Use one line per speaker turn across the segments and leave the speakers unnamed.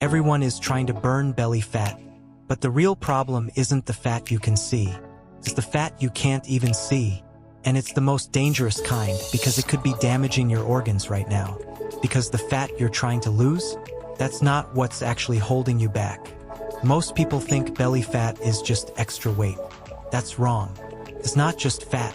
Everyone is trying to burn belly fat, but the real problem isn't the fat you can see. It's the fat you can't even see. And it's the most dangerous kind because it could be damaging your organs right now. Because the fat you're trying to lose, that's not what's actually holding you back. Most people think belly fat is just extra weight. That's wrong. It's not just fat.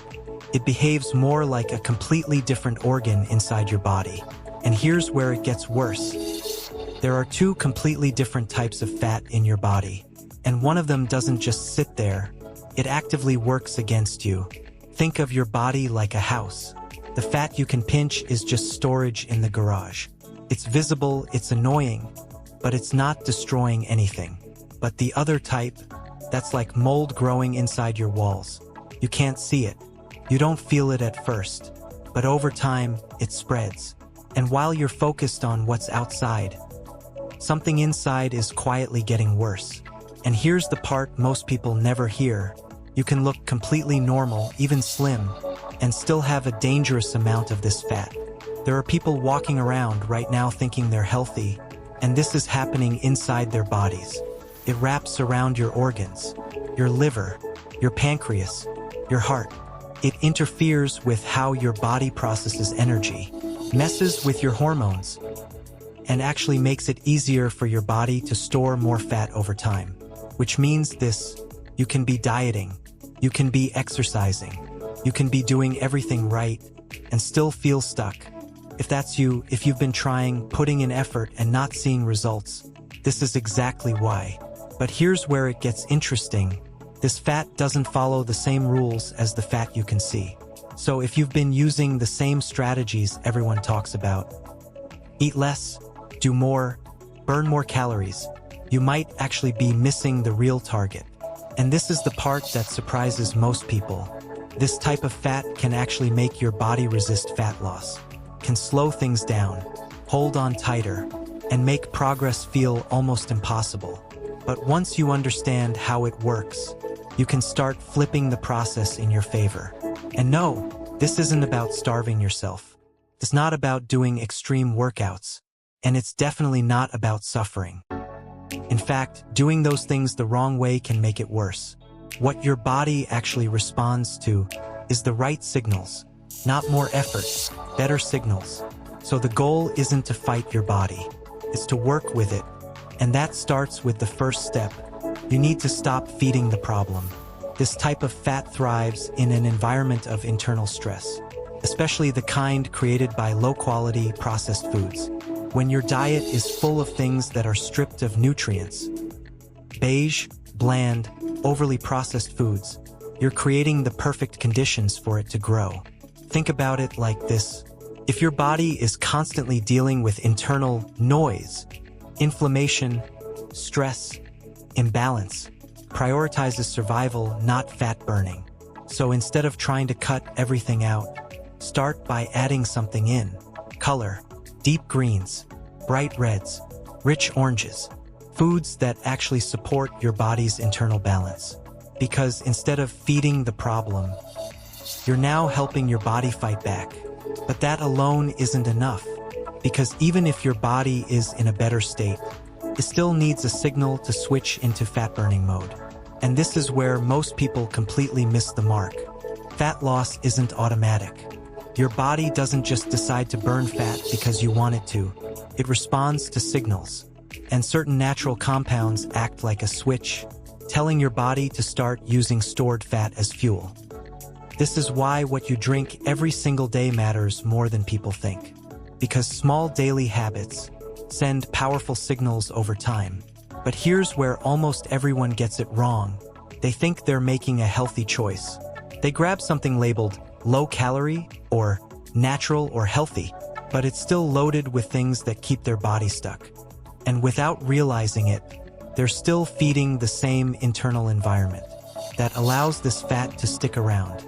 It behaves more like a completely different organ inside your body. And here's where it gets worse. There are two completely different types of fat in your body. And one of them doesn't just sit there. It actively works against you. Think of your body like a house. The fat you can pinch is just storage in the garage. It's visible, it's annoying, but it's not destroying anything. But the other type, that's like mold growing inside your walls. You can't see it. You don't feel it at first. But over time, it spreads. And while you're focused on what's outside, something inside is quietly getting worse. And here's the part most people never hear. You can look completely normal, even slim, and still have a dangerous amount of this fat. There are people walking around right now thinking they're healthy, and this is happening inside their bodies. It wraps around your organs, your liver, your pancreas, your heart. It interferes with how your body processes energy, messes with your hormones, and actually makes it easier for your body to store more fat over time. Which means this: you can be dieting, you can be exercising, you can be doing everything right, and still feel stuck. If that's you, if you've been trying, putting in effort, and not seeing results, this is exactly why. But here's where it gets interesting. This fat doesn't follow the same rules as the fat you can see. So if you've been using the same strategies everyone talks about, eat less, do more, burn more calories, you might actually be missing the real target. And this is the part that surprises most people. This type of fat can actually make your body resist fat loss, can slow things down, hold on tighter, and make progress feel almost impossible. But once you understand how it works, you can start flipping the process in your favor. And no, this isn't about starving yourself. It's not about doing extreme workouts. And it's definitely not about suffering. In fact, doing those things the wrong way can make it worse. What your body actually responds to is the right signals, not more effort, better signals. So the goal isn't to fight your body, it's to work with it. And that starts with the first step. You need to stop feeding the problem. This type of fat thrives in an environment of internal stress, especially the kind created by low-quality processed foods. When your diet is full of things that are stripped of nutrients, beige, bland, overly processed foods, you're creating the perfect conditions for it to grow. Think about it like this. If your body is constantly dealing with internal noise, inflammation, stress, imbalance, prioritizes survival, not fat burning. So instead of trying to cut everything out, start by adding something in. Color, deep greens, bright reds, rich oranges, foods that actually support your body's internal balance. Because instead of feeding the problem, you're now helping your body fight back. But that alone isn't enough, because even if your body is in a better state, it still needs a signal to switch into fat-burning mode. And this is where most people completely miss the mark. Fat loss isn't automatic. Your body doesn't just decide to burn fat because you want it to. It responds to signals. And certain natural compounds act like a switch, telling your body to start using stored fat as fuel. This is why what you drink every single day matters more than people think. Because small daily habits send powerful signals over time. But here's where almost everyone gets it wrong. They think they're making a healthy choice. They grab something labeled low-calorie or natural or healthy, but it's still loaded with things that keep their body stuck. And without realizing it, they're still feeding the same internal environment that allows this fat to stick around.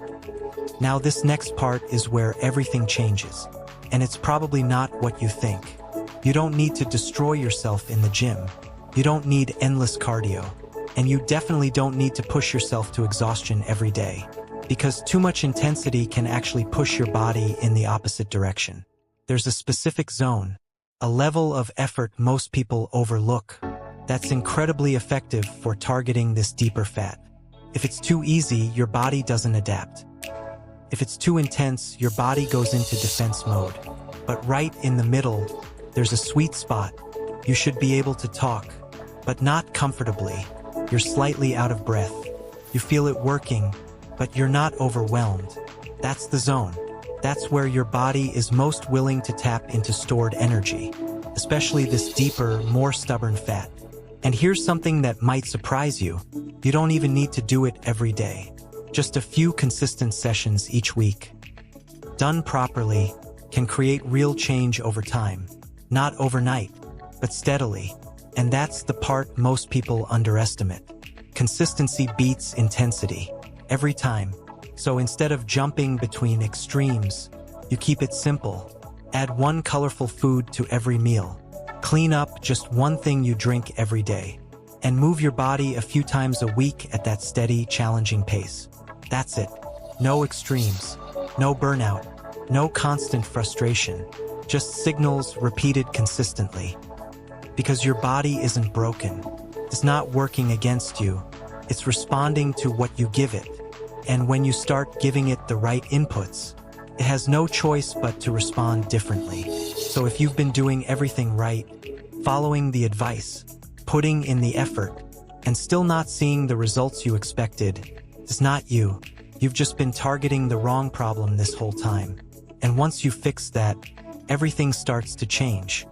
Now this next part is where everything changes, and it's probably not what you think. You don't need to destroy yourself in the gym. You don't need endless cardio, and you definitely don't need to push yourself to exhaustion every day, because too much intensity can actually push your body in the opposite direction. There's a specific zone, a level of effort most people overlook. That's incredibly effective for targeting this deeper fat. If it's too easy, your body doesn't adapt. If it's too intense, your body goes into defense mode. But right in the middle, there's a sweet spot. You should be able to talk, but not comfortably. You're slightly out of breath. You feel it working, but you're not overwhelmed. That's the zone. That's where your body is most willing to tap into stored energy, especially this deeper, more stubborn fat. And here's something that might surprise you. You don't even need to do it every day. Just a few consistent sessions each week, done properly, can create real change over time. Not overnight, but steadily. And that's the part most people underestimate. Consistency beats intensity. Every time. So instead of jumping between extremes, you keep it simple. Add one colorful food to every meal. Clean up just one thing you drink every day. And move your body a few times a week at that steady, challenging pace. That's it. No extremes. No burnout. No constant frustration. Just signals repeated consistently. Because your body isn't broken. It's not working against you. It's responding to what you give it. And when you start giving it the right inputs, it has no choice but to respond differently. So if you've been doing everything right, following the advice, putting in the effort, and still not seeing the results you expected, it's not you. You've just been targeting the wrong problem this whole time. And once you fix that, everything starts to change.